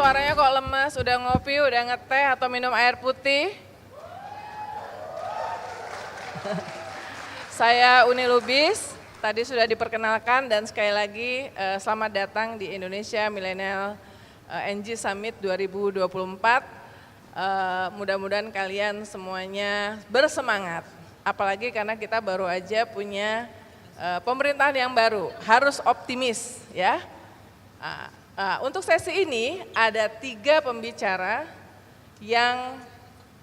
suaranya kok lemas? Udah ngopi, udah ngeteh atau minum air putih? Saya Uni Lubis, tadi sudah diperkenalkan dan sekali lagi selamat datang di Indonesia Millennial NG Summit 2024. Mudah-mudahan kalian semuanya bersemangat, apalagi karena kita baru aja punya pemerintahan yang baru, harus optimis ya. Untuk sesi ini ada 3 pembicara yang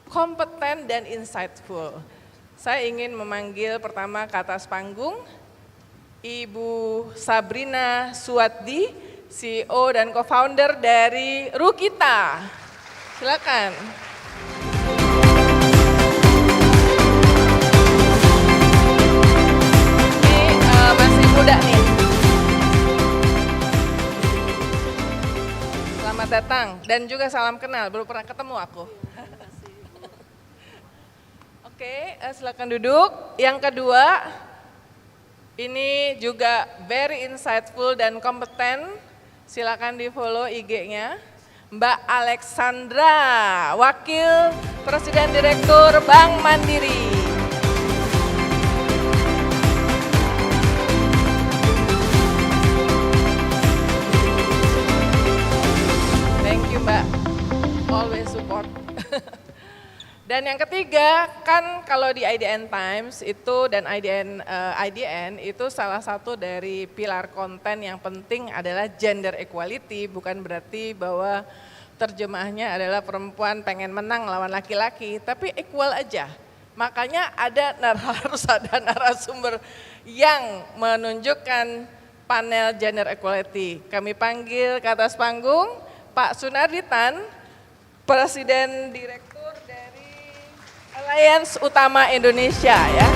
kompeten dan insightful. Saya ingin memanggil pertama ke atas panggung Ibu Sabrina Suwaddi, CEO dan co-founder dari Rukita. Silakan. Ini masih muda nih. Selamat datang dan juga salam kenal, belum pernah ketemu aku. Oke, silakan duduk. Yang kedua, ini juga very insightful dan kompeten. Silakan di follow IG-nya. Mbak Alexandra, Wakil Presiden Direktur Bank Mandiri. Thank you Mbak, always support. Dan yang ketiga, kan kalau di IDN Times itu dan IDN itu salah satu dari pilar konten yang penting adalah gender equality, bukan berarti bahwa terjemahnya adalah perempuan pengen menang lawan laki-laki, tapi equal aja. Makanya harus ada narasumber yang menunjukkan panel gender equality. Kami panggil ke atas panggung Pak Sunardi Tan, Presiden Direktur dari Alliance Utama Indonesia ya.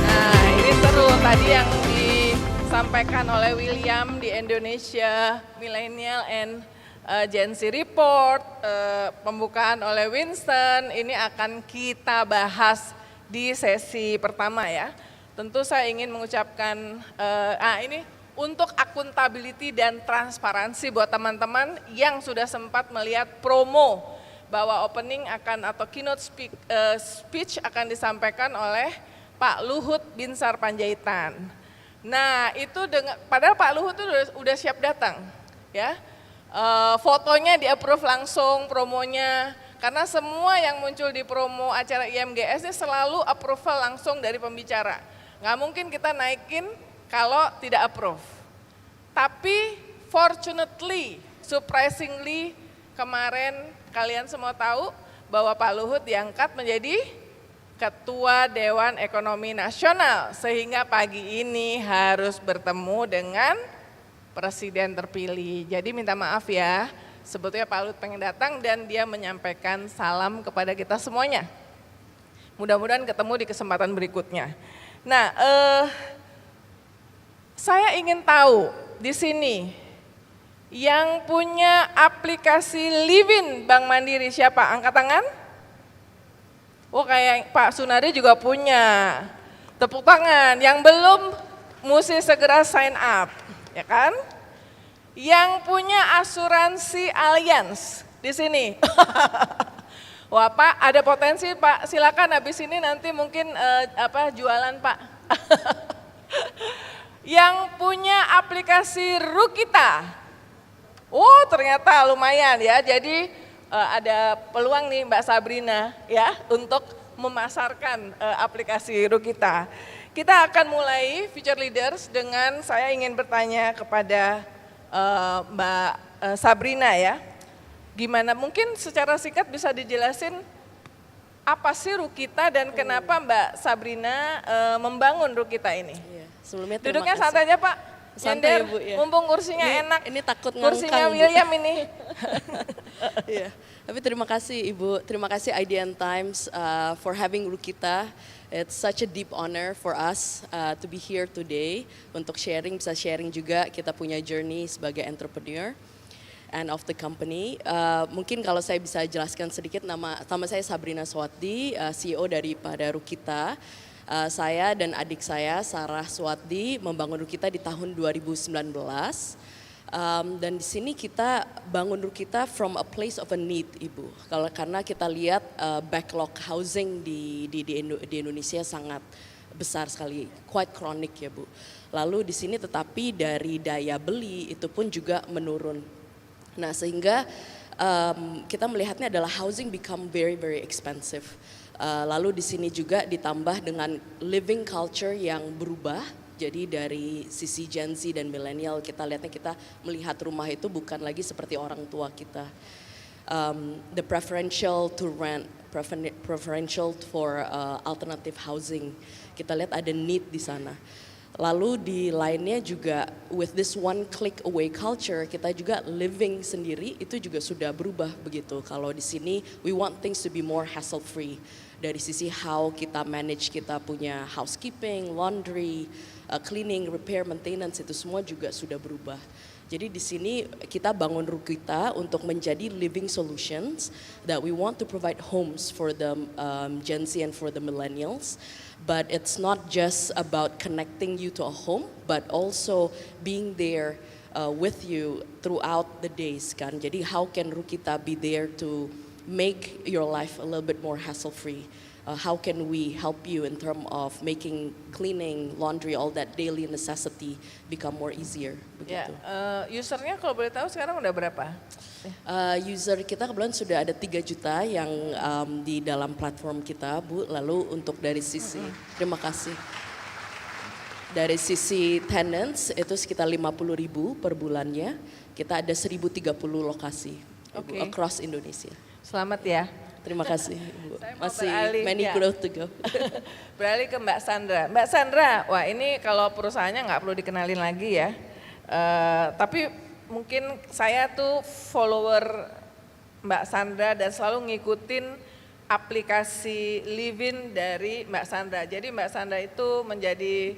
Nah ini seru tadi yang disampaikan oleh William di Indonesia Millennial and Gen Z Report, pembukaan oleh Winston, ini akan kita bahas di sesi pertama ya. Tentu saya ingin mengucapkan, ini untuk akuntability dan transparansi buat teman-teman yang sudah sempat melihat promo bahwa opening akan atau keynote speech akan disampaikan oleh Pak Luhut Binsar Panjaitan. Nah itu padahal Pak Luhut itu udah siap datang ya, fotonya di-approve langsung promonya, karena semua yang muncul di promo acara IMGS ini selalu approval langsung dari pembicara. Nggak mungkin kita naikin kalau tidak approve. Tapi fortunately, surprisingly kemarin kalian semua tahu bahwa Pak Luhut diangkat menjadi Ketua Dewan Ekonomi Nasional. Sehingga pagi ini harus bertemu dengan Presiden terpilih. Jadi minta maaf ya, sebetulnya Pak Luhut pengen datang dan dia menyampaikan salam kepada kita semuanya. Mudah-mudahan ketemu di kesempatan berikutnya. Nah, saya ingin tahu di sini yang punya aplikasi Livin Bank Mandiri siapa? Angkat tangan. Oh kayak Pak Sunardi juga punya. Tepuk tangan. Yang belum mesti segera sign up, ya kan? Yang punya asuransi Allianz di sini. Wah Pak, ada potensi Pak, silakan habis ini nanti mungkin jualan Pak. Yang punya aplikasi Rukita, oh ternyata lumayan ya, jadi ada peluang nih Mbak Sabrina ya untuk memasarkan aplikasi Rukita. Kita akan mulai Future Leaders dengan saya ingin bertanya kepada Mbak Sabrina ya. Gimana mungkin secara singkat bisa dijelasin apa sih Rukita dan kenapa Mbak Sabrina membangun Rukita ini? Iya, sebelumnya duduknya santai aja Pak, santai nyender, Bu, ya. mumpung kursinya enak. Ini takut ngangkang kursinya Bu. William ini. Iya, tapi terima kasih Ibu, terima kasih IDN Times for having Rukita. It's such a deep honor for us to be here today untuk bisa sharing juga kita punya journey sebagai entrepreneur and of the company. Mungkin kalau saya bisa jelaskan sedikit, nama saya Sabrina Suwaddi, CEO daripada Rukita. Saya dan adik saya, Sarah Swati, membangun Rukita di tahun 2019. Dan di sini kita bangun Rukita from a place of a need, Ibu. Karena kita lihat backlog housing di Indonesia sangat besar sekali, quite chronic ya Bu. Lalu di sini tetapi dari daya beli itu pun juga menurun. Nah sehingga kita melihatnya adalah housing become very very expensive. Lalu di sini juga ditambah dengan living culture yang berubah. Jadi dari sisi Gen Z dan milenial kita lihatnya, kita melihat rumah itu bukan lagi seperti orang tua kita. The preferential to rent, preferential for alternative housing. Kita lihat ada need di sana. Lalu di lainnya juga with this one click away culture, kita juga living sendiri itu juga sudah berubah begitu. Kalau di sini we want things to be more hassle free. Dari sisi how kita manage, kita punya housekeeping, laundry, cleaning, repair, maintenance itu semua juga sudah berubah. Jadi di sini kita bangun Rukita untuk menjadi living solutions that we want to provide homes for the Gen Z and for the millennials. But it's not just about connecting you to a home, but also being there with you throughout the days kan. Jadi how can Rukita be there to make your life a little bit more hassle-free? How can we help you in terms of making cleaning, laundry, all that daily necessity become more easier? Ya, Begitu. usernya kalau boleh tahu sekarang udah berapa? User kita kebetulan sudah ada 3 juta yang di dalam platform kita, Bu. Lalu untuk dari sisi, terima kasih. Dari sisi tenants itu sekitar 50.000 per bulannya. Kita ada 1.030 lokasi Ibu, across Indonesia. Selamat ya. Terima kasih, Ibu. Saya mau Masih beralih, many ya. growth to go. Beralih ke Mbak Sandra. Mbak Sandra, wah ini kalau perusahaannya nggak perlu dikenalin lagi ya. Tapi mungkin saya tuh follower Mbak Sandra dan selalu ngikutin aplikasi Livin dari Mbak Sandra. Jadi Mbak Sandra itu menjadi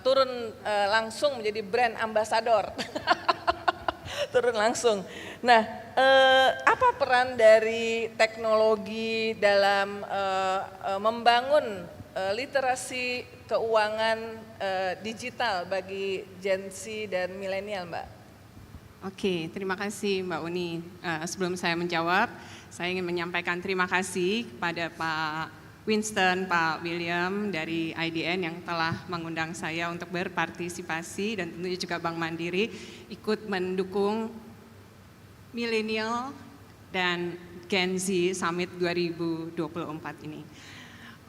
turun langsung menjadi brand ambassador. Turun langsung. Nah, apa peran dari teknologi dalam membangun literasi keuangan digital bagi Gen Z dan milenial, Mbak? Oke, terima kasih Mbak Uni. Sebelum saya menjawab, saya ingin menyampaikan terima kasih kepada Pak Winston, Pak William dari IDN yang telah mengundang saya untuk berpartisipasi dan tentunya juga Bank Mandiri ikut mendukung Millennial dan Gen Z Summit 2024 ini.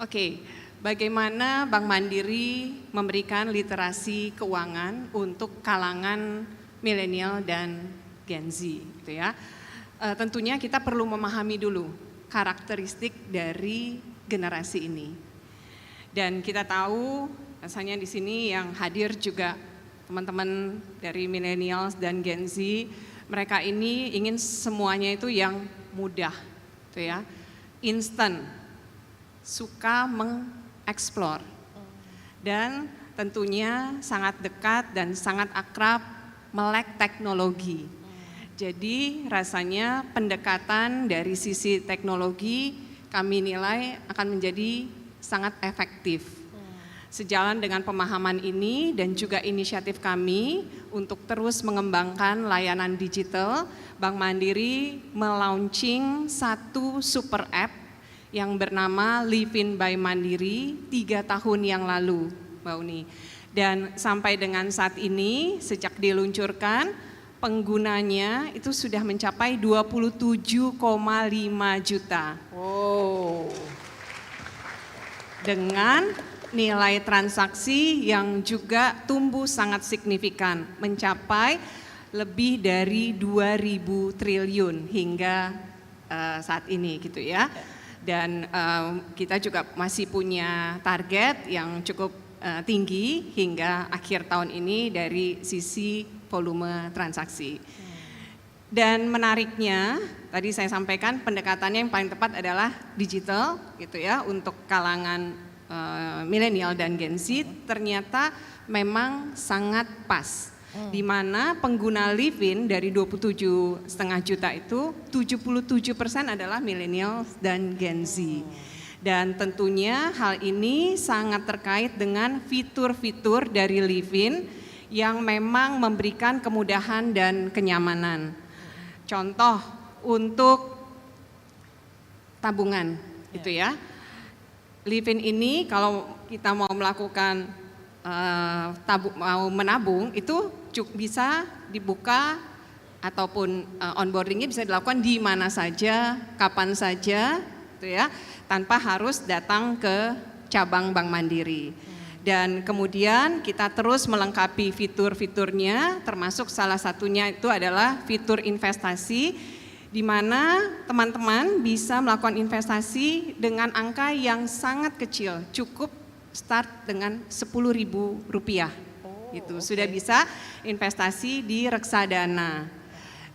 Oke, bagaimana Bank Mandiri memberikan literasi keuangan untuk kalangan milenial dan Gen Z, gitu ya. Tentunya kita perlu memahami dulu karakteristik dari generasi ini. Dan kita tahu, rasanya di sini yang hadir juga teman-teman dari millennials dan Gen Z, mereka ini ingin semuanya itu yang mudah, gitu ya, instan, suka mengeksplor, dan tentunya sangat dekat dan sangat akrab melek teknologi. Jadi rasanya pendekatan dari sisi teknologi kami nilai akan menjadi sangat efektif. Sejalan dengan pemahaman ini dan juga inisiatif kami untuk terus mengembangkan layanan digital, Bank Mandiri melaunching satu super app yang bernama Livin by Mandiri 3 tahun yang lalu, Mbak Uni. Dan sampai dengan saat ini, sejak diluncurkan, penggunanya itu sudah mencapai 27,5 juta. Wow. Dengan nilai transaksi yang juga tumbuh sangat signifikan, mencapai lebih dari 2.000 triliun hingga saat ini gitu ya. Dan kita juga masih punya target yang cukup tinggi hingga akhir tahun ini dari sisi volume transaksi. Dan menariknya, tadi saya sampaikan pendekatannya yang paling tepat adalah digital gitu ya untuk kalangan milenial dan Gen Z, ternyata memang sangat pas. Di mana pengguna Livin dari 27,5 juta itu 77% adalah milenial dan Gen Z. Dan tentunya hal ini sangat terkait dengan fitur-fitur dari Livin yang memang memberikan kemudahan dan kenyamanan. Contoh untuk tabungan, gitu ya. Livin ini kalau kita mau melakukan mau menabung itu bisa dibuka ataupun onboardingnya bisa dilakukan di mana saja, kapan saja, gitu ya, tanpa harus datang ke cabang Bank Mandiri. Dan kemudian kita terus melengkapi fitur-fiturnya, termasuk salah satunya itu adalah fitur investasi, di mana teman-teman bisa melakukan investasi dengan angka yang sangat kecil, cukup start dengan Rp10.000. Itu sudah bisa investasi di reksadana.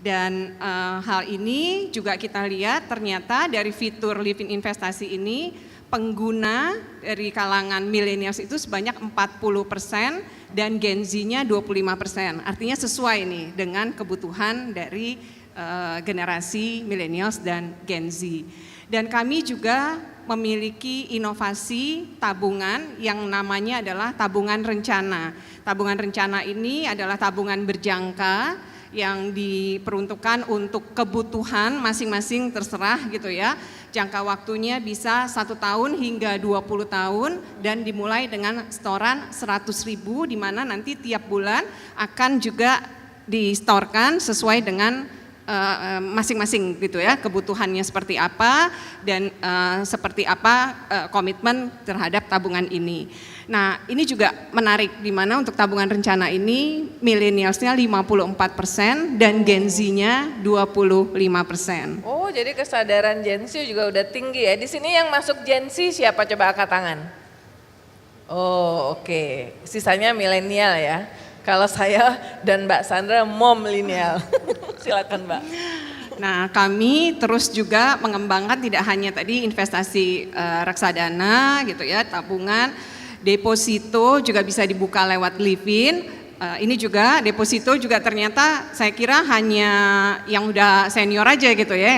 Dan hal ini juga kita lihat ternyata dari fitur Livin Investasi ini pengguna dari kalangan milenials itu sebanyak 40% dan Gen Z-nya 25%. Artinya sesuai nih dengan kebutuhan dari generasi milenials dan Gen Z. Dan kami juga memiliki inovasi tabungan yang namanya adalah tabungan rencana. Tabungan rencana ini adalah tabungan berjangka yang diperuntukkan untuk kebutuhan masing-masing terserah gitu ya. Jangka waktunya bisa 1 tahun hingga 20 tahun dan dimulai dengan setoran 100.000 di mana nanti tiap bulan akan juga distorkan sesuai dengan masing-masing gitu ya, kebutuhannya seperti apa dan seperti apa komitmen terhadap tabungan ini. Nah, ini juga menarik di mana untuk tabungan rencana ini milenialsnya 54% dan Gen Z-nya 25%. Oh, jadi kesadaran Gen Z juga udah tinggi ya. Di sini yang masuk Gen Z siapa, coba angkat tangan? Oh, oke. Sisanya milenial ya. Kalau saya dan Mbak Sandra milenial. Silakan Mbak. Nah, kami terus juga mengembangkan tidak hanya tadi investasi reksadana gitu ya, tabungan, deposito juga bisa dibuka lewat Livin. Ini juga deposito juga ternyata saya kira hanya yang udah senior aja gitu ya,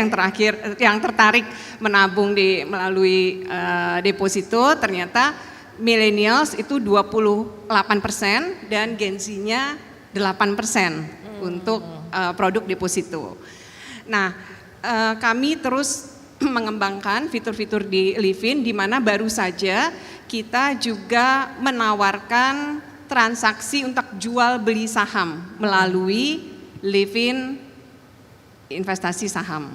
yang tertarik menabung melalui deposito. Ternyata millennials itu 28% dan Gen Z-nya 8% untuk produk deposito. Nah, kami terus mengembangkan fitur-fitur di Livin di mana baru saja kita juga menawarkan transaksi untuk jual beli saham melalui Livin Investasi Saham.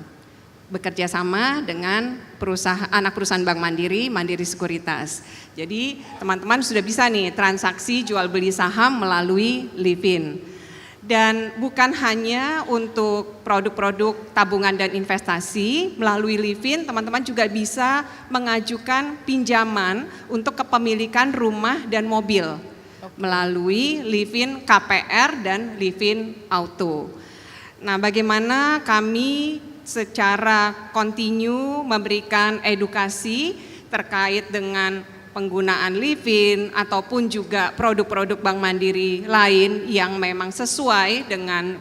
Bekerja sama dengan anak perusahaan Bank Mandiri, Mandiri Sekuritas. Jadi teman-teman sudah bisa nih transaksi jual beli saham melalui Livin. Dan bukan hanya untuk produk-produk tabungan dan investasi, melalui Livin teman-teman juga bisa mengajukan pinjaman untuk kepemilikan rumah dan mobil melalui Livin KPR dan Livin Auto. Nah, bagaimana kami secara kontinu memberikan edukasi terkait dengan penggunaan Livin ataupun juga produk-produk Bank Mandiri lain yang memang sesuai dengan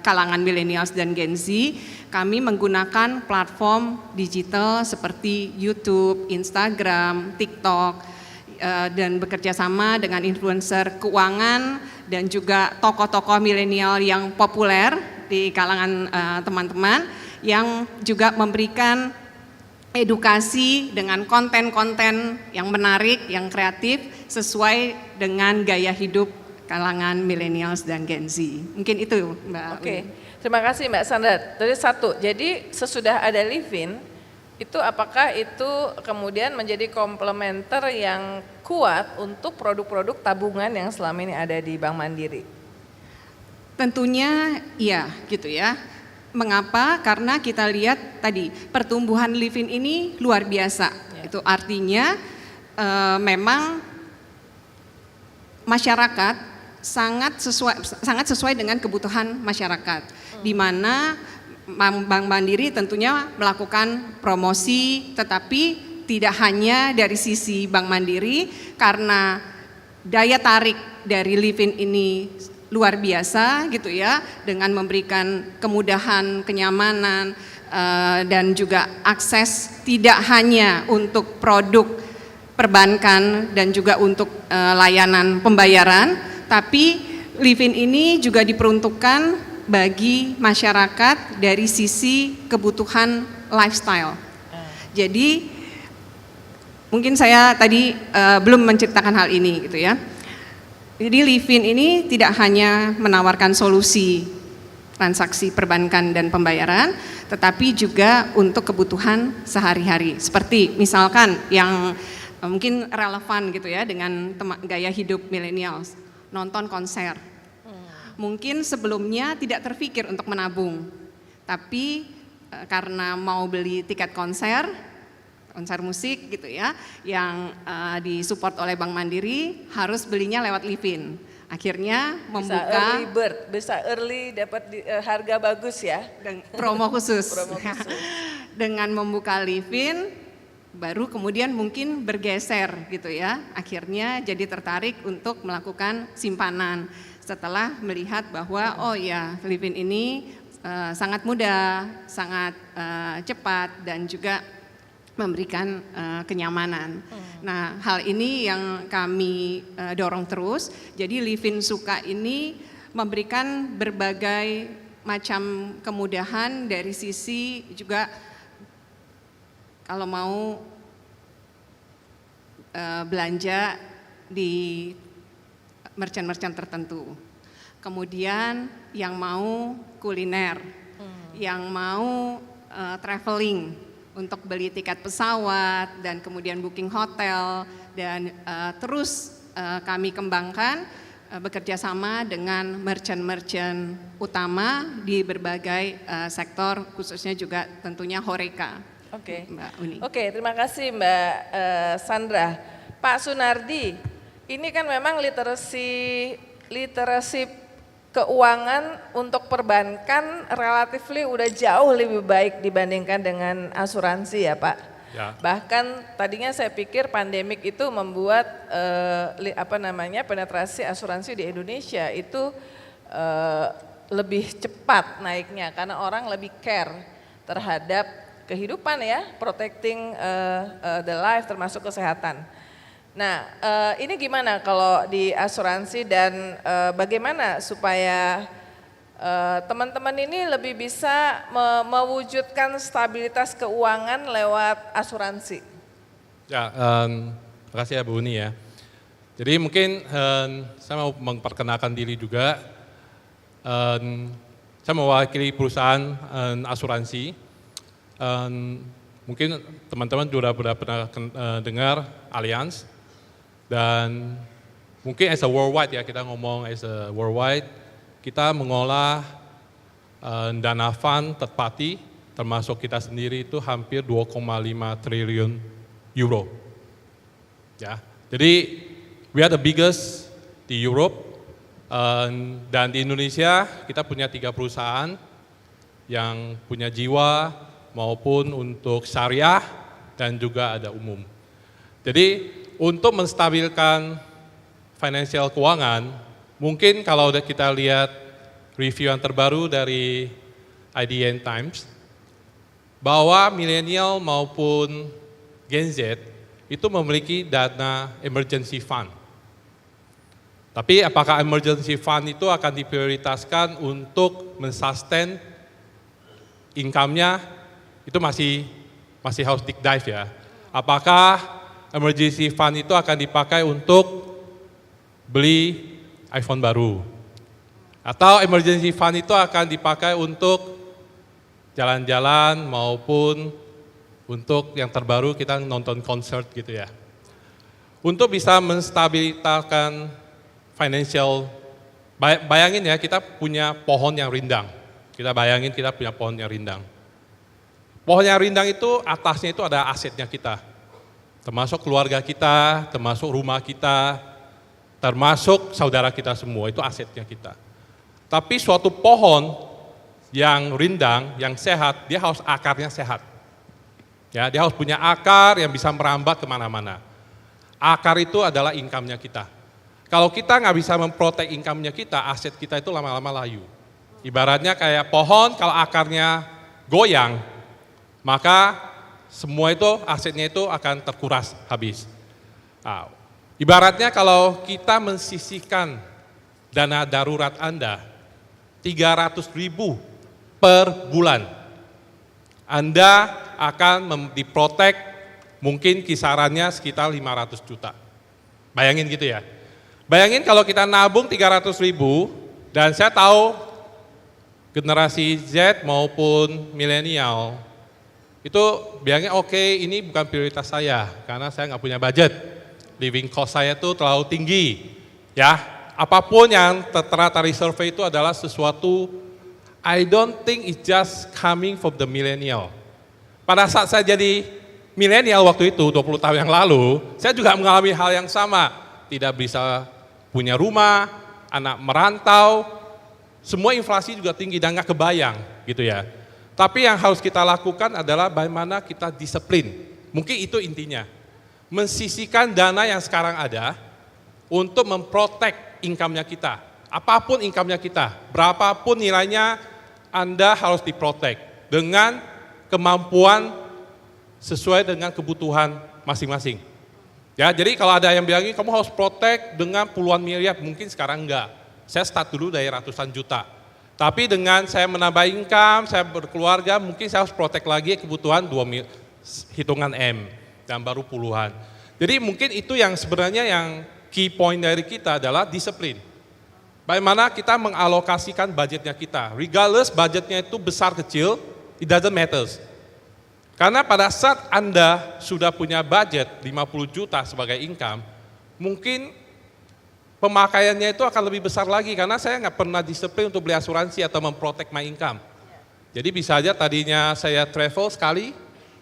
kalangan millennials dan Gen Z. Kami menggunakan platform digital seperti YouTube, Instagram, TikTok, dan bekerja sama dengan influencer keuangan dan juga tokoh-tokoh milenial yang populer di kalangan teman-teman yang juga memberikan edukasi dengan konten-konten yang menarik, yang kreatif sesuai dengan gaya hidup kalangan millennials dan Gen Z. Mungkin itu Mbak. Oke, terima kasih Mbak Sandra. Tadi satu, jadi sesudah ada Livin, itu apakah itu kemudian menjadi komplementer yang kuat untuk produk-produk tabungan yang selama ini ada di Bank Mandiri? Tentunya iya gitu ya. Mengapa? Karena kita lihat tadi pertumbuhan Livin ini luar biasa. Ya. Itu artinya memang masyarakat sangat sesuai dengan kebutuhan masyarakat. Di mana Bank Mandiri tentunya melakukan promosi, tetapi tidak hanya dari sisi Bank Mandiri karena daya tarik dari Livin ini luar biasa gitu ya, dengan memberikan kemudahan, kenyamanan, dan juga akses tidak hanya untuk produk perbankan dan juga untuk layanan pembayaran, tapi Livin ini juga diperuntukkan bagi masyarakat dari sisi kebutuhan lifestyle. Jadi mungkin saya tadi belum menceritakan hal ini gitu ya. Jadi Livin ini tidak hanya menawarkan solusi transaksi perbankan dan pembayaran, tetapi juga untuk kebutuhan sehari-hari. Seperti misalkan yang mungkin relevan gitu ya dengan gaya hidup millennials, nonton konser. Mungkin sebelumnya tidak terpikir untuk menabung, tapi karena mau beli tiket konser musik gitu ya, yang disupport oleh Bank Mandiri, harus belinya lewat Livin. Akhirnya membuka bisa early bird, bisa early dapat harga bagus ya. Dan promo khusus. Promo khusus. Dengan membuka Livin, baru kemudian mungkin bergeser gitu ya. Akhirnya jadi tertarik untuk melakukan simpanan. Setelah melihat bahwa oh ya Livin ini sangat mudah, sangat cepat dan juga memberikan kenyamanan. Nah, hal ini yang kami dorong terus. Jadi Livin Suka ini memberikan berbagai macam kemudahan dari sisi juga kalau mau belanja di merchant-merchant tertentu. Kemudian yang mau kuliner, yang mau traveling untuk beli tiket pesawat dan kemudian booking hotel dan terus kami kembangkan bekerja sama dengan merchant-merchant utama di berbagai sektor, khususnya juga tentunya Horeca. Oke, Mbak Uni. Oke, terima kasih Mbak Sandra. Pak Sunardi, ini kan memang literasi keuangan untuk perbankan relatifly udah jauh lebih baik dibandingkan dengan asuransi ya Pak. Ya. Bahkan tadinya saya pikir pandemik itu membuat penetrasi asuransi di Indonesia itu lebih cepat naiknya karena orang lebih care terhadap kehidupan ya, protecting the life termasuk kesehatan. Nah, ini gimana kalau di asuransi dan bagaimana supaya teman-teman ini lebih bisa mewujudkan stabilitas keuangan lewat asuransi? Ya, terima kasih ya Bu Uni ya. Jadi mungkin saya mau memperkenalkan diri juga. Saya mewakili perusahaan asuransi. Mungkin teman-teman juga pernah dengar Allianz. Dan mungkin as a worldwide ya, kita ngomong as a worldwide, kita mengolah dana fund third party, termasuk kita sendiri itu hampir 2,5 triliun euro. Ya, jadi we are the biggest di Europe, dan di Indonesia kita punya 3 perusahaan yang punya jiwa maupun untuk syariah dan juga ada umum. Jadi untuk menstabilkan financial keuangan, mungkin kalau kita lihat review yang terbaru dari IDN Times, bahwa milenial maupun Gen Z itu memiliki dana emergency fund. Tapi apakah emergency fund itu akan diprioritaskan untuk mensustain income-nya, itu masih harus deep dive ya. Apakah emergency fund itu akan dipakai untuk beli iPhone baru? Atau emergency fund itu akan dipakai untuk jalan-jalan maupun untuk yang terbaru kita nonton konser gitu ya. Untuk bisa menstabilitaskan financial, bayangin ya kita punya pohon yang rindang. Kita bayangin kita punya pohon yang rindang. Pohon yang rindang itu atasnya itu ada asetnya kita. Termasuk keluarga kita, termasuk rumah kita, termasuk saudara kita semua, itu asetnya kita. Tapi suatu pohon yang rindang, yang sehat, dia harus akarnya sehat. Ya, dia harus punya akar yang bisa merambat kemana-mana. Akar itu adalah income-nya kita. Kalau kita nggak bisa memprotek income-nya kita, aset kita itu lama-lama layu. Ibaratnya kayak pohon, kalau akarnya goyang, maka semua itu asetnya itu akan terkuras habis. Nah, ibaratnya kalau kita mensisihkan dana darurat Anda 300.000 per bulan, Anda akan diprotek mungkin kisarannya sekitar 500 juta. Bayangin gitu ya. Bayangin kalau kita nabung 300.000 dan saya tahu generasi Z maupun milenial itu bilangnya oke, ini bukan prioritas saya karena saya nggak punya budget. Living cost saya itu terlalu tinggi. Ya, apapun yang tertera dari survei itu adalah sesuatu I don't think it's just coming from the millennial. Pada saat saya jadi milenial waktu itu 20 tahun yang lalu, saya juga mengalami hal yang sama. Tidak bisa punya rumah, anak merantau, semua inflasi juga tinggi dan nggak kebayang gitu ya. Tapi yang harus kita lakukan adalah bagaimana kita disiplin. Mungkin itu intinya. Mensisihkan dana yang sekarang ada untuk memprotek income-nya kita. Apapun income-nya kita, berapapun nilainya Anda harus diprotek dengan kemampuan sesuai dengan kebutuhan masing-masing. Ya, jadi kalau ada yang bilang kamu harus protek dengan puluhan miliar, mungkin sekarang enggak. Saya start dulu dari ratusan juta. Tapi dengan saya menambah income, saya berkeluarga, mungkin saya harus protek lagi kebutuhan hitungan M dan baru puluhan. Jadi mungkin itu yang sebenarnya yang key point dari kita adalah disiplin. Bagaimana kita mengalokasikan budgetnya kita. Regardless budgetnya itu besar kecil, it doesn't matter. Karena pada saat Anda sudah punya budget 50 juta sebagai income, mungkin pemakaiannya itu akan lebih besar lagi karena saya nggak pernah disiplin untuk beli asuransi atau memprotect my income. Jadi bisa aja tadinya saya travel sekali,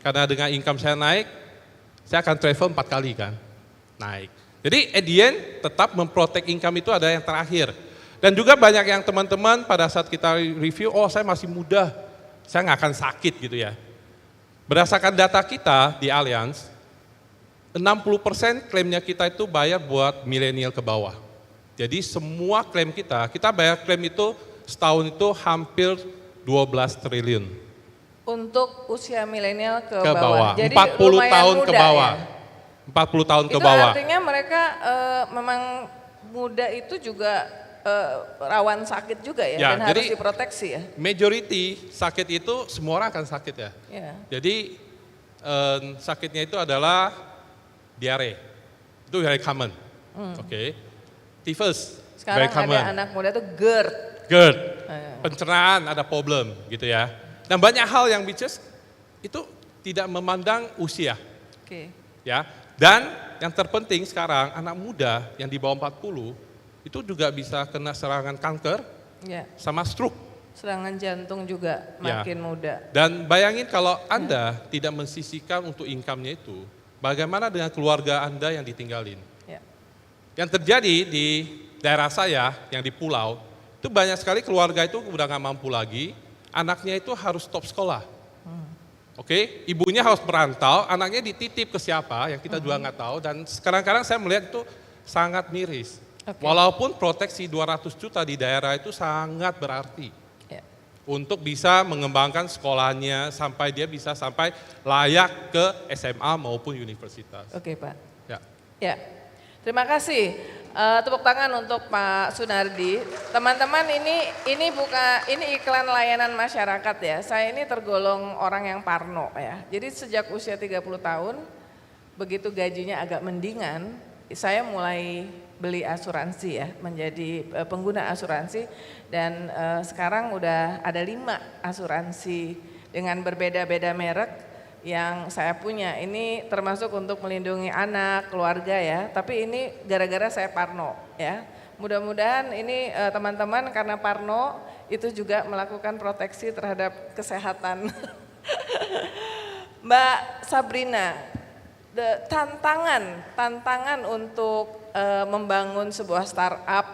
karena dengan income saya naik, saya akan travel 4 kali kan, naik. Jadi at the end tetap memprotect income itu ada yang terakhir. Dan juga banyak yang teman-teman pada saat kita review, oh saya masih muda, saya nggak akan sakit gitu ya. Berdasarkan data kita di Allianz, 60% klaimnya kita itu bayar buat milenial ke bawah. Jadi semua klaim kita bayar klaim itu setahun itu hampir 12 triliun. Untuk usia milenial ke bawah. Jadi 40 tahun muda, ke bawah. Ya? 40 tahun ke Itu bawah. artinya mereka memang muda itu juga rawan sakit juga ya, dan harus diproteksi ya. Majority sakit itu semua orang akan sakit ya. Ya. Jadi sakitnya itu adalah diare. Itu very common. Oke. Tifus, very Sekarang common. ada anak muda tuh GERD. GERD, pencernaan ada problem gitu ya. Dan banyak hal yang itu tidak memandang usia. Oke. Ya. Dan yang terpenting sekarang anak muda yang di bawah 40 itu juga bisa kena serangan kanker Ya. sama stroke. Serangan jantung juga makin muda. Dan bayangin kalau Anda tidak mensisihkan untuk income-nya itu, bagaimana dengan keluarga Anda yang ditinggalin? Ya. Yang terjadi di daerah saya yang di pulau, itu banyak sekali keluarga itu udah nggak mampu lagi, anaknya itu harus stop sekolah. Oke, ibunya harus merantau, anaknya dititip ke siapa yang kita juga nggak tahu, dan sekarang-kadang saya melihat itu sangat miris. Oke. Walaupun proteksi 200 juta di daerah itu sangat berarti Ya. untuk bisa mengembangkan sekolahnya sampai dia bisa sampai layak ke SMA maupun universitas. Oke Pak. Ya. Ya, terima kasih. Tepuk tangan untuk Pak Sunardi. Teman-teman, ini iklan layanan masyarakat ya. Saya ini tergolong orang yang parno ya. Jadi sejak usia 30 tahun, begitu gajinya agak mendingan, saya mulai beli asuransi ya, menjadi pengguna asuransi, dan sekarang udah ada 5 asuransi dengan berbeda-beda merek yang saya punya. Ini termasuk untuk melindungi anak, keluarga ya, tapi ini gara-gara saya parno ya. Mudah-mudahan ini teman-teman karena parno itu juga melakukan proteksi terhadap kesehatan. Mbak Sabrina, tantangan untuk membangun sebuah startup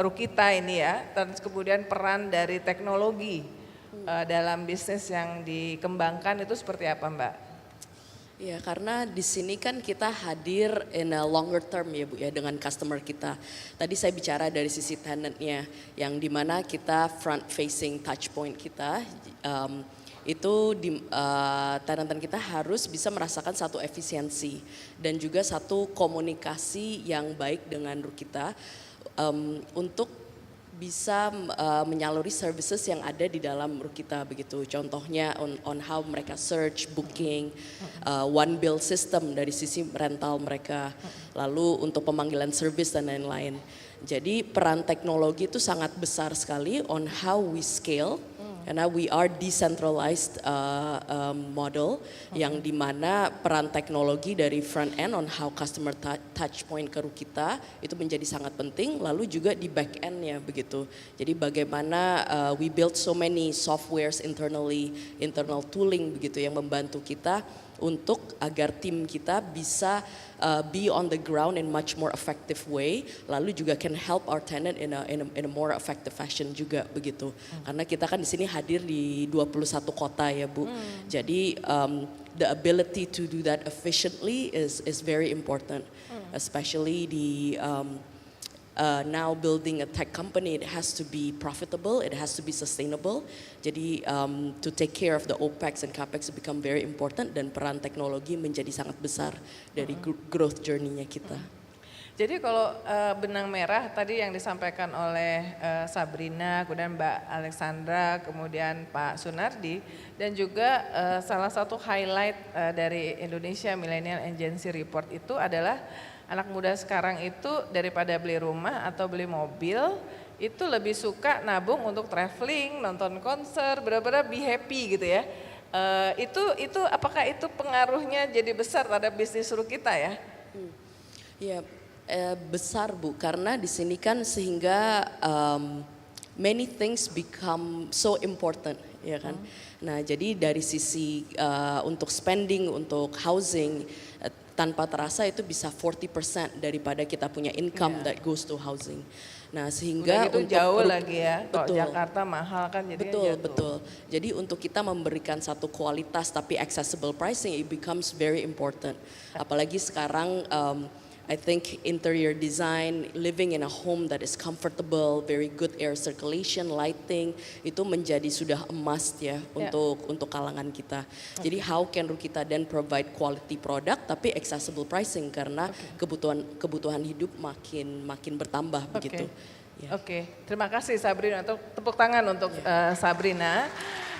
Rukita ini ya, dan kemudian peran dari teknologi dalam bisnis yang dikembangkan itu seperti apa Mbak? Ya, karena di sini kan kita hadir in a longer term ya Bu ya, dengan customer kita. Tadi saya bicara dari sisi tenantnya, yang dimana kita front facing touch point kita itu tenant kita harus bisa merasakan satu efisiensi dan juga satu komunikasi yang baik dengan Rukita untuk bisa menyaluri services yang ada di dalam Rukita begitu. Contohnya on how mereka search, booking, one bill system dari sisi rental mereka, lalu untuk pemanggilan service dan lain-lain. Jadi peran teknologi itu sangat besar sekali on how we scale, karena we are decentralized model yang dimana peran teknologi dari front end on how customer touch point ke Rukita itu menjadi sangat penting, lalu juga di back endnya begitu. Jadi bagaimana we build so many softwares internally, internal tooling begitu yang membantu kita untuk agar tim kita bisa be on the ground in much more effective way, lalu juga can help our tenant in a more effective fashion juga begitu. Karena kita kan di sini hadir di 21 kota ya Bu. Jadi the ability to do that efficiently is very important, especially di now building a tech company. It has to be profitable, it has to be sustainable. Jadi to take care of the OPEX and CAPEX become very important, dan peran teknologi menjadi sangat besar dari growth journey-nya kita. Jadi kalau benang merah tadi yang disampaikan oleh Sabrina, kemudian Mbak Alexandra, kemudian Pak Sunardi, dan juga salah satu highlight dari Indonesia Millennial and Gen Z Report itu adalah anak muda sekarang itu daripada beli rumah atau beli mobil, itu lebih suka nabung untuk traveling, nonton konser, benar-benar be happy gitu ya. Itu apakah itu pengaruhnya jadi besar terhadap bisnis Rukita ya? Ya, besar Bu, karena di sini kan sehingga many things become so important, ya kan. Nah, jadi dari sisi untuk spending, untuk housing, tanpa terasa itu bisa 40% daripada kita punya income that goes to housing. Nah, sehingga itu untuk jauh lagi ya. Kalau betul, Jakarta mahal kan jadinya betul, jatuh. betul. Jadi untuk kita memberikan satu kualitas tapi accessible pricing, it becomes very important. Apalagi sekarang I think interior design, living in a home that is comfortable, very good air circulation, lighting, itu menjadi sudah a must ya untuk kalangan kita. Jadi how can Rukita then provide quality product tapi accessible pricing, karena kebutuhan hidup makin bertambah begitu. Oke, terima kasih Sabrina, untuk tepuk tangan untuk Sabrina.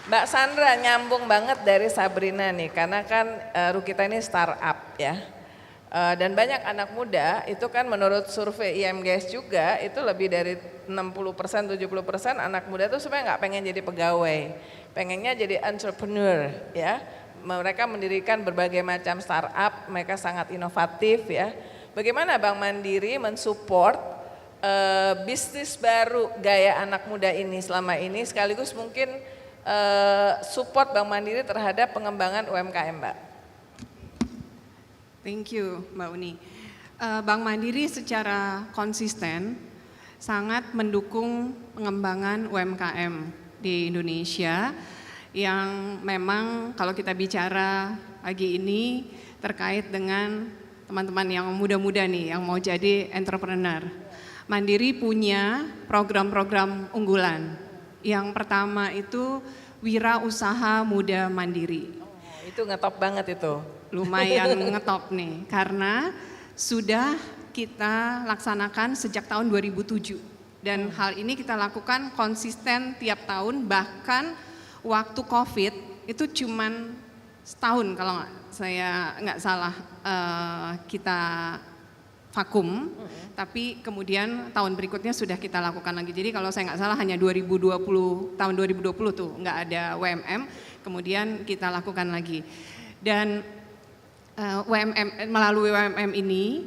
Mbak Sandra, nyambung banget dari Sabrina nih, karena kan Rukita ini startup ya. Dan banyak anak muda itu kan menurut survei IMGS juga itu lebih dari 60%, 70% anak muda itu sebenarnya nggak pengen jadi pegawai, pengennya jadi entrepreneur ya. Mereka mendirikan berbagai macam startup, mereka sangat inovatif ya. Bagaimana Bank Mandiri mensupport bisnis baru gaya anak muda ini selama ini, sekaligus mungkin support Bank Mandiri terhadap pengembangan UMKM Mbak? Thank you Mbak Uni. Bank Mandiri secara konsisten sangat mendukung pengembangan UMKM di Indonesia, yang memang kalau kita bicara pagi ini terkait dengan teman-teman yang muda-muda nih yang mau jadi entrepreneur. Mandiri punya program-program unggulan. Yang pertama itu Wira Usaha Muda Mandiri. Itu ngetop banget itu. Lumayan ngetop nih, karena sudah kita laksanakan sejak tahun 2007. Dan hal ini kita lakukan konsisten tiap tahun, bahkan waktu COVID itu cuman setahun kalau saya nggak salah kita vakum, tapi kemudian tahun berikutnya sudah kita lakukan lagi. Jadi kalau saya nggak salah hanya 2020, tahun 2020 tuh nggak ada WMM, kemudian kita lakukan lagi. Dan melalui WMM ini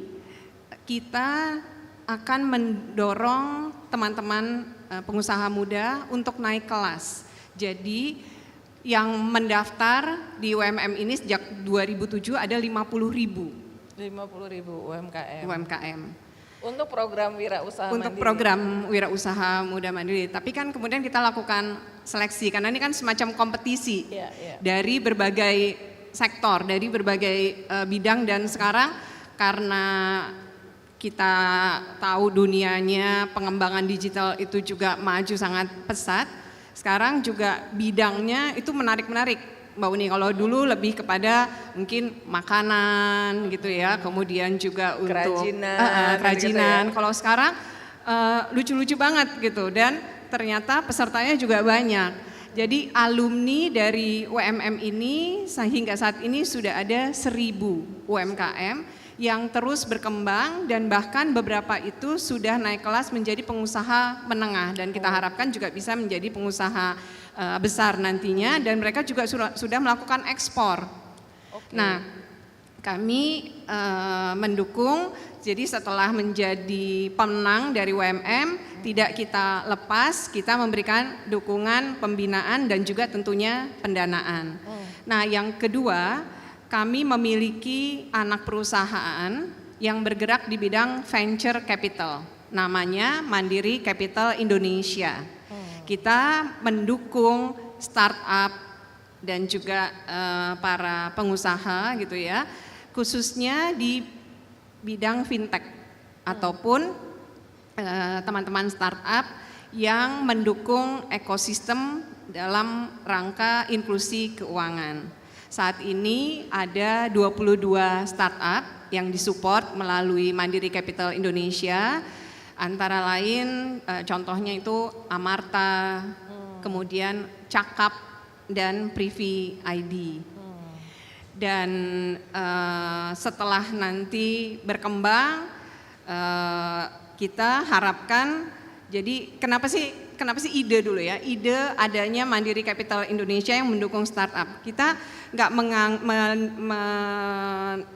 kita akan mendorong teman-teman pengusaha muda untuk naik kelas. Jadi yang mendaftar di WMM ini sejak 2007 ada 50.000. 50.000 UMKM. Untuk program wirausaha mandiri. Untuk program wirausaha muda mandiri. Tapi kan kemudian kita lakukan seleksi, karena ini kan semacam kompetisi dari berbagai sektor, dari berbagai bidang, dan sekarang karena kita tahu dunianya pengembangan digital itu juga maju sangat pesat, sekarang juga bidangnya itu menarik-menarik. Mbak Uni, kalau dulu lebih kepada mungkin makanan gitu ya, kemudian juga untuk kerajinan. Kalau sekarang lucu-lucu banget gitu, dan ternyata pesertanya juga banyak. Jadi alumni dari UMM ini sehingga saat ini sudah ada 1.000 UMKM yang terus berkembang, dan bahkan beberapa itu sudah naik kelas menjadi pengusaha menengah, dan kita harapkan juga bisa menjadi pengusaha besar nantinya, dan mereka juga sudah melakukan ekspor. Nah, kami mendukung, jadi setelah menjadi pemenang dari UMM, tidak kita lepas, kita memberikan dukungan pembinaan dan juga tentunya pendanaan. Nah, yang kedua, kami memiliki anak perusahaan yang bergerak di bidang venture capital, namanya Mandiri Capital Indonesia. Kita mendukung startup dan juga para pengusaha gitu ya, khususnya di bidang fintech ataupun teman-teman startup yang mendukung ekosistem dalam rangka inklusi keuangan. Saat ini ada 22 startup yang disupport melalui Mandiri Capital Indonesia. Antara lain contohnya itu Amarta, kemudian Cakap dan Privi ID. Dan setelah nanti berkembang, kita harapkan, jadi kenapa sih ide dulu ya, ide adanya Mandiri Capital Indonesia yang mendukung startup. Kita nggak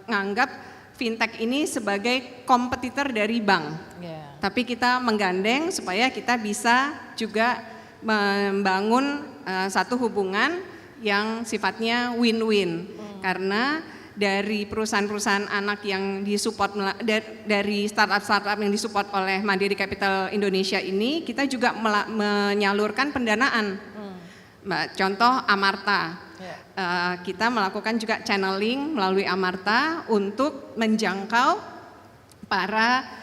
menganggap fintech ini sebagai kompetitor dari bank. Tapi kita menggandeng supaya kita bisa juga membangun satu hubungan yang sifatnya win-win. Karena dari perusahaan-perusahaan anak yang disupport, dari startup-startup yang disupport oleh Mandiri Capital Indonesia ini, kita juga menyalurkan pendanaan. Mbak, contoh Amarta. Kita melakukan juga channeling melalui Amarta untuk menjangkau para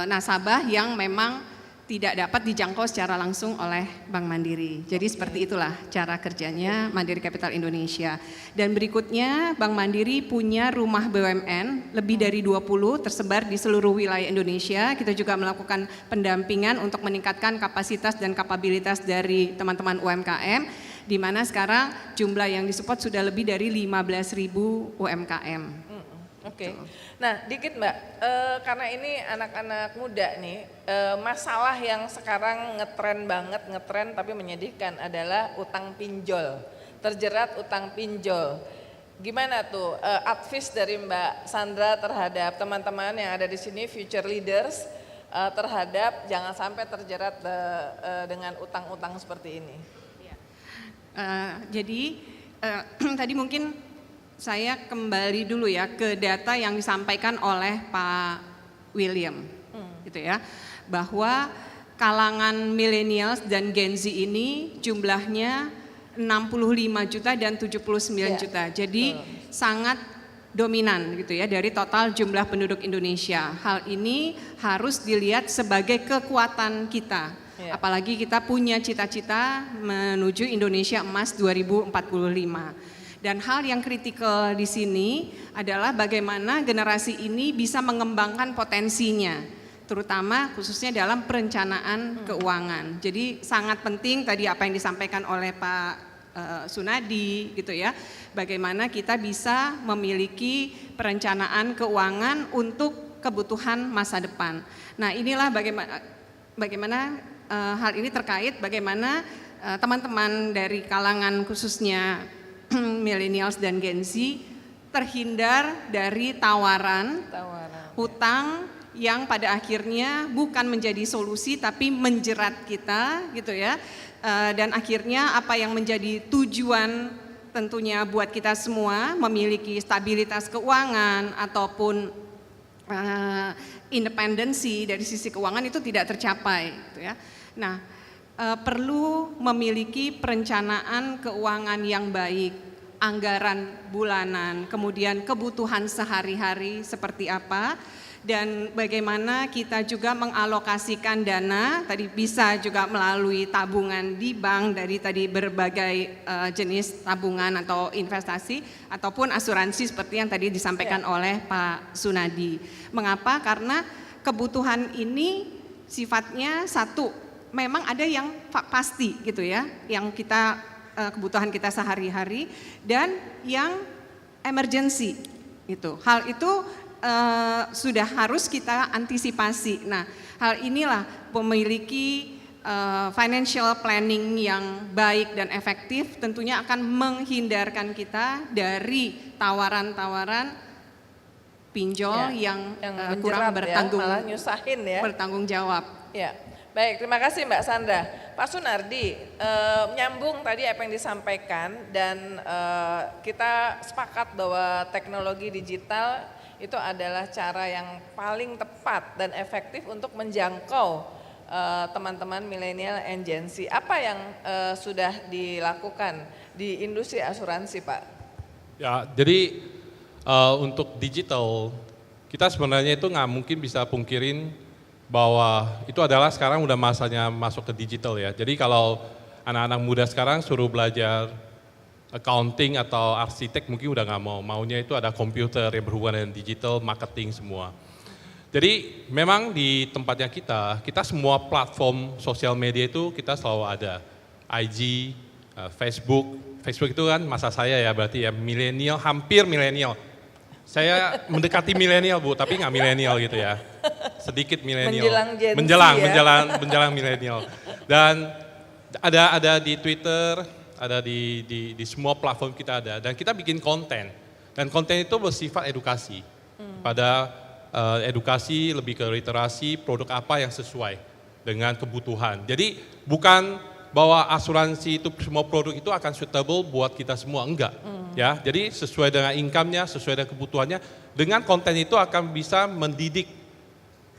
nasabah yang memang tidak dapat dijangkau secara langsung oleh Bank Mandiri. Jadi seperti itulah cara kerjanya Mandiri Capital Indonesia. Dan berikutnya Bank Mandiri punya rumah BUMN lebih dari 20 tersebar di seluruh wilayah Indonesia. Kita juga melakukan pendampingan untuk meningkatkan kapasitas dan kapabilitas dari teman-teman UMKM, di mana sekarang jumlah yang disupport sudah lebih dari 15.000 UMKM. Oke. Nah, dikit Mbak, karena ini anak-anak muda nih, masalah yang sekarang ngetren tapi menyedihkan adalah utang pinjol, terjerat utang pinjol. Gimana tuh advice dari Mbak Sandra terhadap teman-teman yang ada di sini, future leaders, terhadap jangan sampai terjerat dengan utang-utang seperti ini? Jadi tadi mungkin saya kembali dulu ya ke data yang disampaikan oleh Pak William, gitu ya, bahwa kalangan millennials dan Gen Z ini jumlahnya 65 juta dan 79 juta, jadi sangat dominan gitu ya dari total jumlah penduduk Indonesia. Hal ini harus dilihat sebagai kekuatan kita, apalagi kita punya cita-cita menuju Indonesia Emas 2045. Dan hal yang kritikal di sini adalah bagaimana generasi ini bisa mengembangkan potensinya, terutama khususnya dalam perencanaan keuangan. Jadi sangat penting tadi apa yang disampaikan oleh Pak Sunadi gitu ya, bagaimana kita bisa memiliki perencanaan keuangan untuk kebutuhan masa depan. Nah, inilah bagaimana hal ini terkait bagaimana teman-teman dari kalangan khususnya millennials dan Gen Z terhindar dari tawaran hutang yang pada akhirnya bukan menjadi solusi tapi menjerat kita gitu ya, dan akhirnya apa yang menjadi tujuan tentunya buat kita semua memiliki stabilitas keuangan ataupun independensi dari sisi keuangan itu tidak tercapai gitu ya. Nah, perlu memiliki perencanaan keuangan yang baik, anggaran bulanan, kemudian kebutuhan sehari-hari seperti apa, dan bagaimana kita juga mengalokasikan dana, tadi bisa juga melalui tabungan di bank dari tadi berbagai jenis tabungan atau investasi ataupun asuransi seperti yang tadi disampaikan oleh Pak Sunadi. Mengapa? Karena kebutuhan ini sifatnya satu, memang ada yang pasti gitu ya, yang kita kebutuhan kita sehari-hari dan yang emergency itu. Hal itu sudah harus kita antisipasi. Nah, hal inilah memiliki financial planning yang baik dan efektif tentunya akan menghindarkan kita dari tawaran-tawaran pinjol yang kurang bertanggung jawab. Ya. Baik, terima kasih Mbak Sandra. Pak Sunardi, menyambung tadi apa yang disampaikan dan kita sepakat bahwa teknologi digital itu adalah cara yang paling tepat dan efektif untuk menjangkau teman-teman milenial and Gen Z. Apa yang sudah dilakukan di industri asuransi, Pak? Ya, jadi untuk digital, kita sebenarnya itu nggak mungkin bisa pungkirin bahwa itu adalah sekarang udah masanya masuk ke digital ya. Jadi kalau anak-anak muda sekarang suruh belajar accounting atau arsitek mungkin udah nggak mau, maunya itu ada komputer yang berhubungan dengan digital, marketing semua. Jadi memang di tempatnya kita semua platform sosial media itu kita selalu ada. IG, Facebook itu kan masa saya ya berarti ya milenial, hampir milenial. Saya mendekati milenial Bu, tapi nggak milenial gitu ya, sedikit milenial. Menjelang milenial. Dan ada di Twitter, ada di semua platform kita ada, dan kita bikin konten. Dan konten itu bersifat edukasi, pada edukasi lebih ke literasi, produk apa yang sesuai dengan kebutuhan. Jadi bukan bahwa asuransi itu semua produk itu akan suitable buat kita semua, enggak. Ya, jadi sesuai dengan income-nya, sesuai dengan kebutuhannya, dengan konten itu akan bisa mendidik.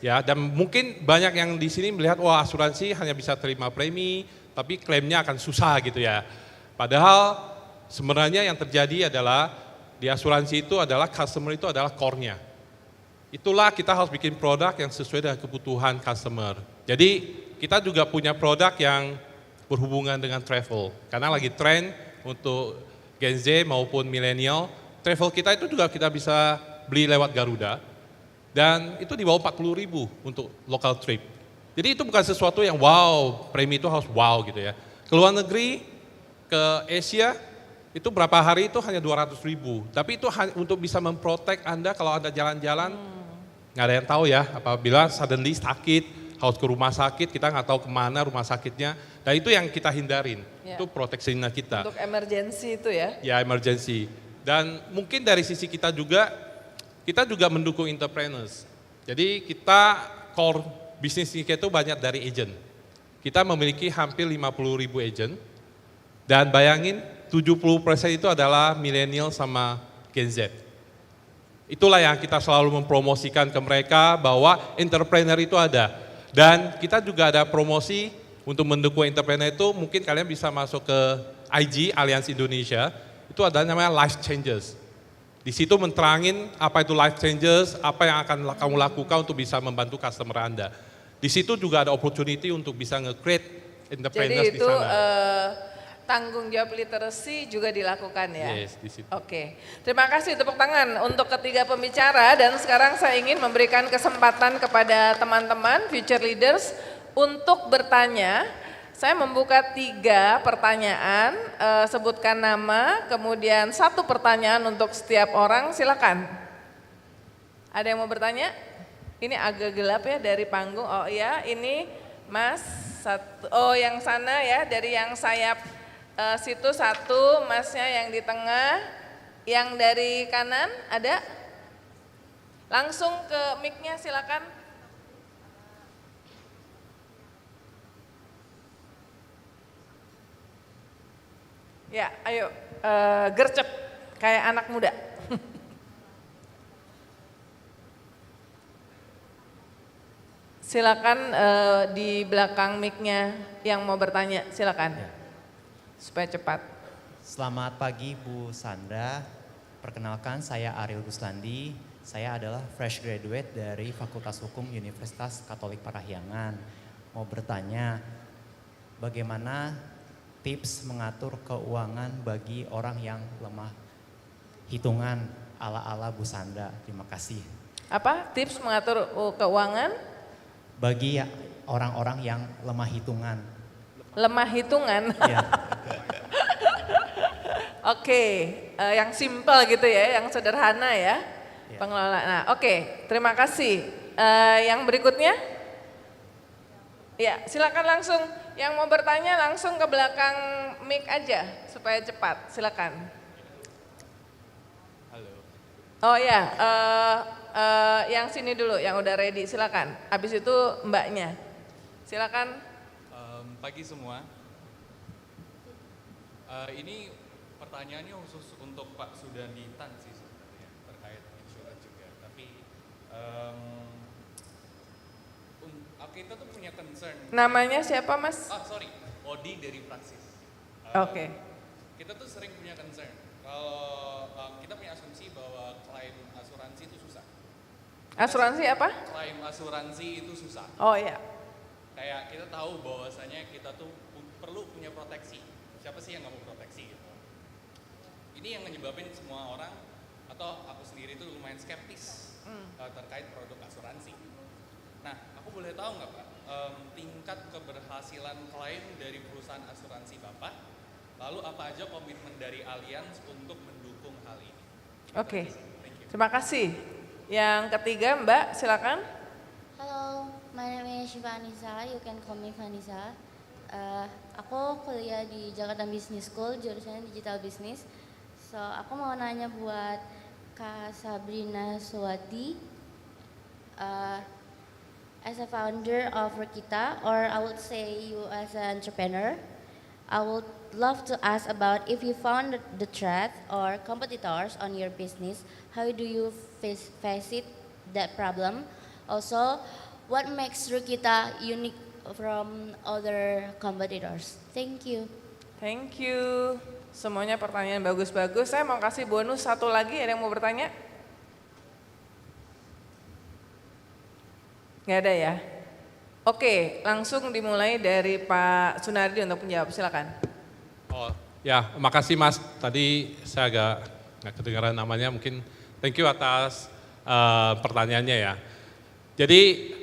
Ya, dan mungkin banyak yang di sini melihat wah asuransi hanya bisa terima premi, tapi klaimnya akan susah gitu ya. Padahal sebenarnya yang terjadi adalah di asuransi itu adalah customer itu adalah core-nya. Itulah kita harus bikin produk yang sesuai dengan kebutuhan customer. Jadi kita juga punya produk yang berhubungan dengan travel. Karena lagi tren untuk Gen Z maupun milenial, travel kita itu juga kita bisa beli lewat Garuda. Dan itu di bawah 40.000 untuk local trip. Jadi itu bukan sesuatu yang wow, premi itu harus wow gitu ya. Ke luar negeri, ke Asia, itu berapa hari itu hanya 200.000. Tapi itu untuk bisa memprotek Anda kalau Anda jalan-jalan, nggak ada yang tahu ya, apabila suddenly sakit, harus ke rumah sakit, kita nggak tahu kemana rumah sakitnya. Dan itu yang kita hindarin, itu proteksinya kita. Untuk emergency itu ya? Ya, emergency. Dan mungkin dari sisi kita juga mendukung entrepreneurs. Jadi kita core bisnis kita itu banyak dari agent. Kita memiliki hampir 50.000 agent. Dan bayangin 70% itu adalah milenial sama Gen Z. Itulah yang kita selalu mempromosikan ke mereka bahwa entrepreneur itu ada. Dan kita juga ada promosi untuk mendukung entrepreneur itu, mungkin kalian bisa masuk ke IG, Allianz Indonesia, itu ada namanya Life Changers. Di situ menterangin apa itu Life Changers, apa yang akan kamu lakukan untuk bisa membantu customer Anda. Di situ juga ada opportunity untuk bisa nge-create entrepreneurs di sana. Jadi itu tanggung jawab literasi juga dilakukan ya? Yes, di situ. Oke, terima kasih tepuk tangan untuk ketiga pembicara dan sekarang saya ingin memberikan kesempatan kepada teman-teman future leaders untuk bertanya. Saya membuka 3 pertanyaan, sebutkan nama, kemudian 1 pertanyaan untuk setiap orang, silakan. Ada yang mau bertanya? Ini agak gelap ya dari panggung, oh iya ini Mas, oh yang sana ya dari yang sayap situ 1, Masnya yang di tengah, yang dari kanan ada? Langsung ke mic-nya silakan. Ya, ayo gercep kayak anak muda. Silakan di belakang mic-nya yang mau bertanya, silakan. Ya. Supaya cepat. Selamat pagi Bu Sandra, perkenalkan saya Ariel Guslandi, Saya adalah fresh graduate dari Fakultas Hukum Universitas Katolik Parahyangan. Mau bertanya, bagaimana tips mengatur keuangan bagi orang yang lemah hitungan ala-ala Bu Sandra? Terima kasih. Apa tips mengatur keuangan? Bagi orang-orang yang lemah hitungan. Lemah hitungan. Ya, Oke, yang simple gitu ya, yang sederhana ya, Ya. pengelola. Nah, oke, terima kasih. Yang berikutnya, ya silakan langsung. Yang mau bertanya langsung ke belakang mic aja supaya cepat. Silakan. Halo. Oh ya, yang sini dulu, yang udah ready. Silakan. Habis itu mbaknya. Silakan. Pagi semua. Ini pertanyaannya khusus untuk Pak Sudanditan sih sebenarnya terkait insurance juga. Tapi kita tuh punya concern. Namanya siapa Mas? Sorry, Odi dari Praksis. Oke. Kita tuh sering punya concern. Kalau kita punya asumsi bahwa klaim asuransi itu susah. Asuransi apa? Klaim asuransi itu susah. Oh ya. Kayak kita tahu bahwasanya kita tuh perlu punya proteksi. Siapa sih yang nggak mau proteksi gitu? Ini yang menyebabin semua orang atau aku sendiri itu lumayan skeptis terkait produk asuransi. Nah, aku boleh tahu nggak Pak, tingkat keberhasilan klaim dari perusahaan asuransi Bapak, lalu apa aja komitmen dari Allianz untuk mendukung hal ini? Oke. Thank you. Terima kasih. Yang ketiga Mbak, silakan. Halo, my name is Shiva Anissa, you can call me Vanessa. Aku kuliah di Jakarta Business School, jurusannya Digital Business. So, aku mau nanya buat Kak Sabrina Suwati. As a founder of Rukita, or I would say you as an entrepreneur, I would love to ask about if you found the threat or competitors on your business, how do you face it, that problem? Also, what makes Rukita unique from other competitors? Thank you. Thank you. Semuanya pertanyaan bagus-bagus. Saya mau kasih bonus satu lagi, ada yang mau bertanya? Nggak ada ya? Oke, langsung dimulai dari Pak Sunardi untuk menjawab, silakan. Oh ya, makasih Mas. Tadi saya agak nggak kedengaran namanya, mungkin thank you atas pertanyaannya ya. Jadi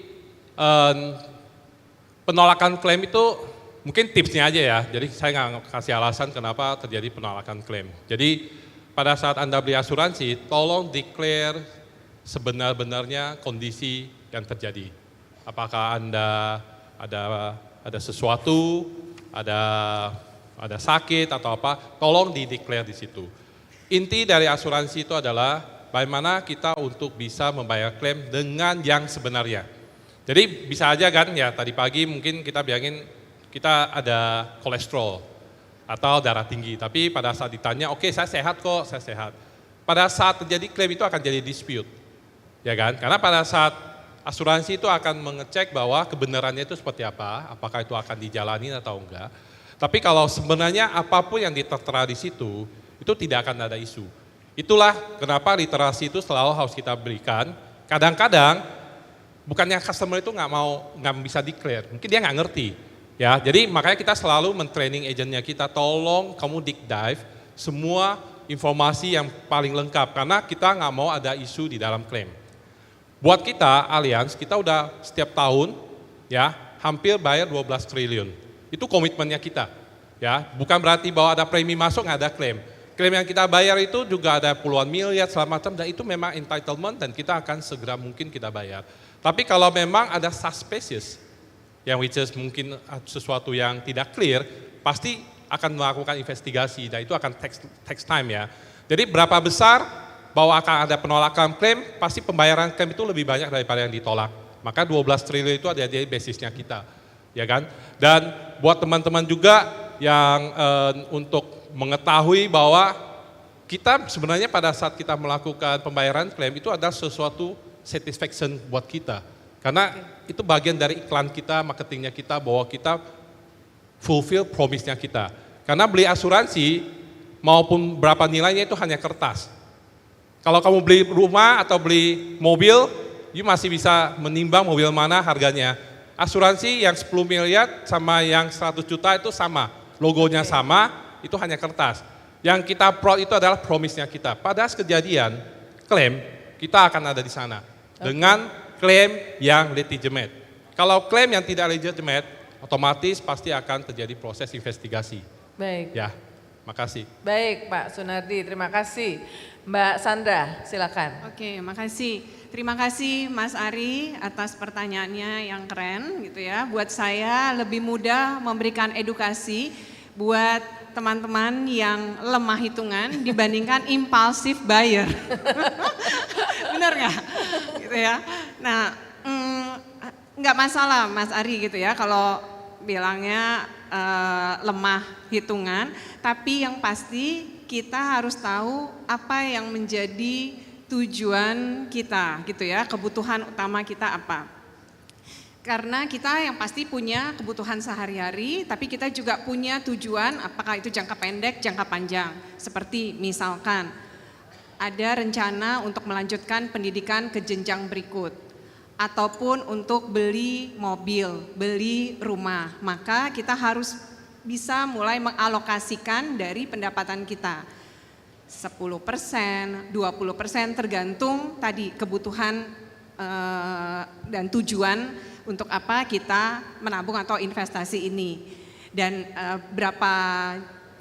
penolakan klaim itu mungkin tipsnya aja ya. Jadi saya nggak kasih alasan kenapa terjadi penolakan klaim. Jadi pada saat Anda beli asuransi, tolong declare sebenar-benarnya kondisi yang terjadi. Apakah Anda ada sesuatu, ada sakit atau apa, tolong di-declare di situ. Inti dari asuransi itu adalah bagaimana kita untuk bisa membayar klaim dengan yang sebenarnya. Jadi bisa aja kan ya, tadi pagi mungkin kita bilangin kita ada kolesterol atau darah tinggi, tapi pada saat ditanya, oke, saya sehat kok, saya sehat. Pada saat terjadi klaim itu akan jadi dispute, ya kan? Karena pada saat asuransi itu akan mengecek bahwa kebenarannya itu seperti apa, apakah itu akan dijalani atau enggak. Tapi kalau sebenarnya apapun yang tertera di situ, itu tidak akan ada isu. Itulah kenapa literasi itu selalu harus kita berikan. Kadang-kadang bukannya customer itu nggak bisa declare, mungkin dia nggak ngerti. Ya, jadi makanya kita selalu men-training agentnya kita, tolong kamu deep dive semua informasi yang paling lengkap, karena kita nggak mau ada isu di dalam klaim. Buat kita, Allianz, kita udah setiap tahun ya hampir bayar 12 triliun. Itu komitmennya kita. Ya, bukan berarti bahwa ada premi masuk nggak ada klaim. Klaim yang kita bayar itu juga ada puluhan miliar segala macam, dan itu memang entitlement dan kita akan segera mungkin kita bayar. Tapi kalau memang ada suspicious, yang which is mungkin sesuatu yang tidak clear, pasti akan melakukan investigasi dan itu akan takes time ya. Jadi berapa besar bahwa akan ada penolakan klaim, pasti pembayaran klaim itu lebih banyak daripada yang ditolak. Maka 12 triliun itu ada di basisnya kita, ya kan? Dan buat teman-teman juga yang untuk mengetahui bahwa kita sebenarnya pada saat kita melakukan pembayaran klaim itu adalah sesuatu satisfaction buat kita. Karena itu bagian dari iklan kita, marketingnya kita, bahwa kita fulfill promise-nya kita. Karena beli asuransi maupun berapa nilainya itu hanya kertas. Kalau kamu beli rumah atau beli mobil, you masih bisa menimbang mobil mana harganya. Asuransi yang 10 miliar sama yang 100 juta itu sama, logonya sama, itu hanya kertas. Yang kita fraud itu adalah promise-nya kita. Pada kejadian, klaim, kita akan ada di sana. Dengan klaim yang legitimate. Kalau klaim yang tidak legitimate, otomatis pasti akan terjadi proses investigasi. Baik. Ya, makasih. Baik Pak Sunardi, terima kasih. Mbak Sandra, silakan. Oke, makasih. Terima kasih Mas Ari atas pertanyaannya yang keren gitu ya. Buat saya lebih mudah memberikan edukasi buat teman-teman yang lemah hitungan dibandingkan impulsive buyer. Benar nggak? Gitu ya. Nah, nggak masalah Mas Ari gitu ya kalau bilangnya lemah hitungan, tapi yang pasti kita harus tahu apa yang menjadi tujuan kita gitu ya, kebutuhan utama kita apa. Karena kita yang pasti punya kebutuhan sehari-hari, tapi kita juga punya tujuan apakah itu jangka pendek, jangka panjang. Seperti misalkan ada rencana untuk melanjutkan pendidikan ke jenjang berikut. Ataupun untuk beli mobil, beli rumah. Maka kita harus bisa mulai mengalokasikan dari pendapatan kita. 10%, 20% tergantung tadi kebutuhan dan tujuan untuk apa kita menabung atau investasi ini. Dan berapa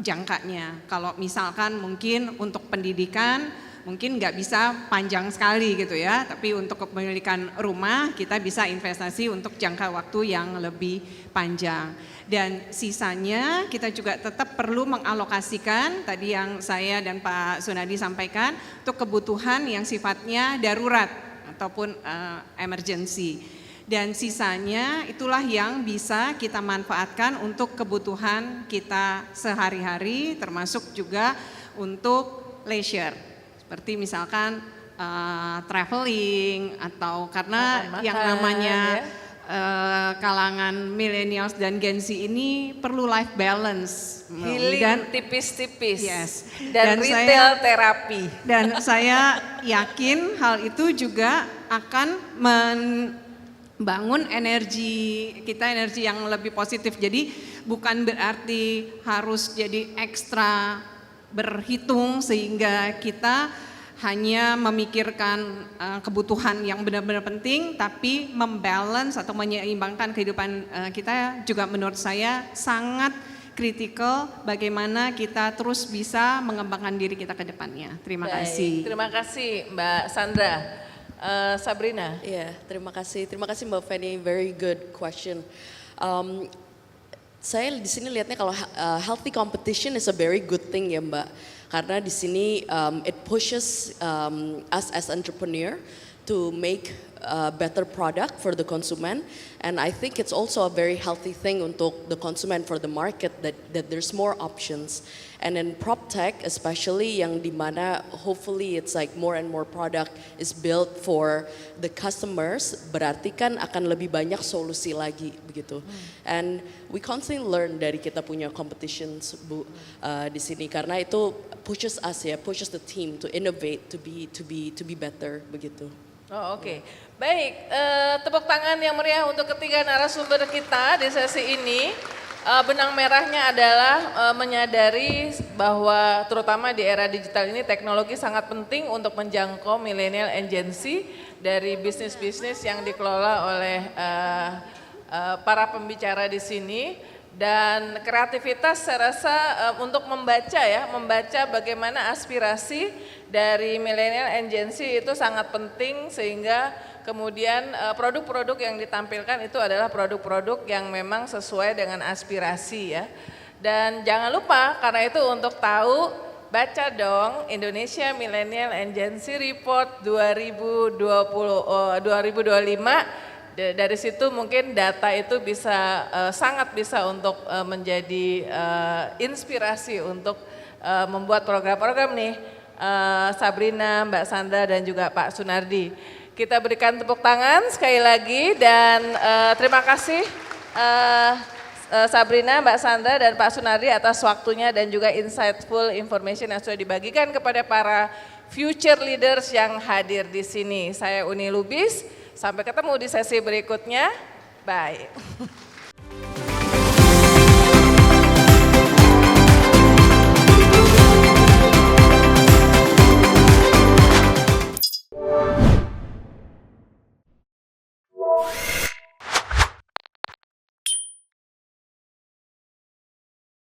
jangkanya. Kalau misalkan mungkin untuk pendidikan mungkin nggak bisa panjang sekali gitu ya, tapi untuk kepemilikan rumah kita bisa investasi untuk jangka waktu yang lebih panjang. Dan sisanya kita juga tetap perlu mengalokasikan tadi yang saya dan Pak Sunardi sampaikan untuk kebutuhan yang sifatnya darurat ataupun emergency. Dan sisanya itulah yang bisa kita manfaatkan untuk kebutuhan kita sehari-hari termasuk juga untuk leisure. Seperti misalkan traveling atau karena makan, yang namanya ya. Kalangan millennials dan Gen Z ini perlu life balance. Healing Dan tipis-tipis. Yes. Dan retail terapi. Dan saya yakin hal itu juga akan membangun energi kita, energi yang lebih positif. Jadi bukan berarti harus jadi ekstra berhitung sehingga kita hanya memikirkan kebutuhan yang benar-benar penting, tapi membalance atau menyeimbangkan kehidupan kita juga menurut saya sangat kritikal bagaimana kita terus bisa mengembangkan diri kita ke depannya. Terima kasih. Terima kasih Mbak Sandra. Sabrina. Ya, terima kasih Mbak Fanny, very good question. Saya di sini lihatnya kalau healthy competition is a very good thing ya Mbak, karena di sini it pushes us as entrepreneur to make a better product for the consumer, and I think it's also a very healthy thing untuk the consumer, for the market that there's more options. And in PropTech especially yang dimana hopefully it's like more and more product is built for the customers, berarti kan akan lebih banyak solusi lagi begitu. And we constantly learn dari kita punya competitions Bu di sini karena itu pushes us ya, pushes the team to innovate, to be better begitu. Oh, oke. Baik, tepuk tangan yang meriah untuk ketiga narasumber kita di sesi ini. Benang merahnya adalah menyadari bahwa terutama di era digital ini teknologi sangat penting untuk menjangkau milenial and Gen Z dari bisnis-bisnis yang dikelola oleh para pembicara di sini. Dan kreativitas saya rasa untuk membaca bagaimana aspirasi dari milenial and Gen Z itu sangat penting sehingga kemudian produk-produk yang ditampilkan itu adalah produk-produk yang memang sesuai dengan aspirasi ya. Dan jangan lupa karena itu untuk tahu baca dong Indonesia Millennial and Gen Z Report 2025. Dari situ mungkin data itu bisa sangat bisa untuk menjadi inspirasi untuk membuat program-program nih Sabrina, Mbak Sandra dan juga Pak Sunardi. Kita berikan tepuk tangan sekali lagi dan terima kasih Sabrina, Mbak Sandra, dan Pak Sunardi atas waktunya dan juga insightful information yang sudah dibagikan kepada para future leaders yang hadir di sini. Saya Uni Lubis, sampai ketemu di sesi berikutnya. Bye.